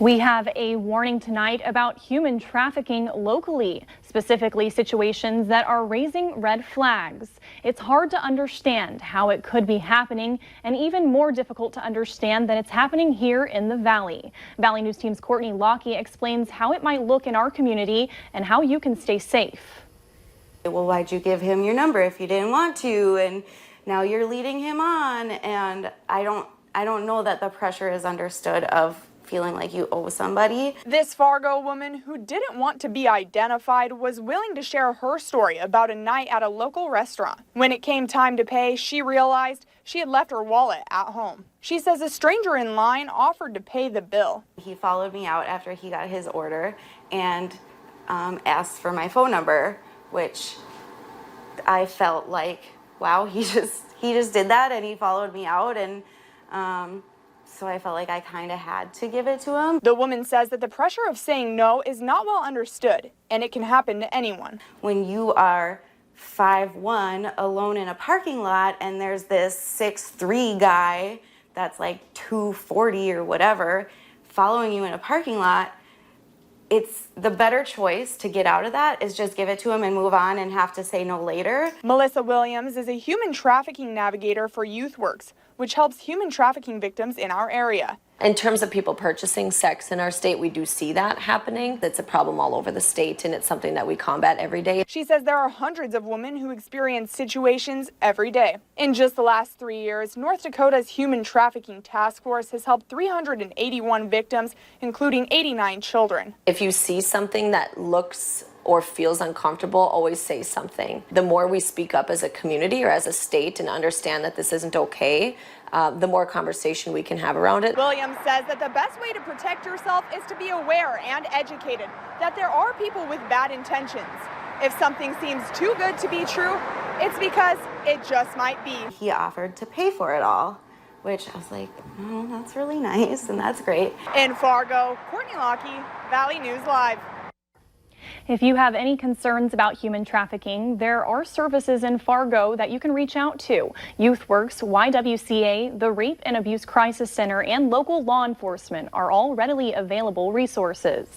We have a warning tonight about human trafficking locally, specifically situations that are raising red flags. It's hard to understand how it could be happening, and even more difficult to understand that it's happening here in the Valley. Valley News Team's Courtney Lockie explains how it might look in our community and how you can stay safe. Well, why'd you give him your number if you didn't want to? And now you're leading him on. And I don't know that the pressure is understood of feeling like you owe somebody. This Fargo woman who didn't want to be identified was willing to share her story about a night at a local restaurant. When it came time to pay, she realized she had left her wallet at home. She says a stranger in line offered to pay the bill. He followed me out after he got his order and asked for my phone number, which I felt like, wow, he just did that and he followed me out, and so I felt like I kind of had to give it to him. The woman says that the pressure of saying no is not well understood, and it can happen to anyone. When you are 5'1", alone in a parking lot, and there's this 6'3" guy that's like 240 or whatever following you in a parking lot, it's the better choice to get out of that is just give it to him and move on and have to say no later. Melissa Williams is a human trafficking navigator for YouthWorks, which helps human trafficking victims in our area. In terms of people purchasing sex in our state, we do see that happening. It's a problem all over the state, and it's something that we combat every day. She says there are hundreds of women who experience situations every day. In just the last 3 years, North Dakota's Human Trafficking Task Force has helped 381 victims, including 89 children. If you see something that looks or feels uncomfortable, always say something. The more we speak up as a community or as a state and understand that this isn't okay, the more conversation we can have around it. Williams says that the best way to protect yourself is to be aware and educated that there are people with bad intentions. If something seems too good to be true, it's because it just might be. He offered to pay for it all, which I was like, oh, that's really nice and that's great. In Fargo, Courtney Lockie, Valley News Live. If you have any concerns about human trafficking, there are services in Fargo that you can reach out to. YouthWorks, YWCA, the Rape and Abuse Crisis Center, and local law enforcement are all readily available resources.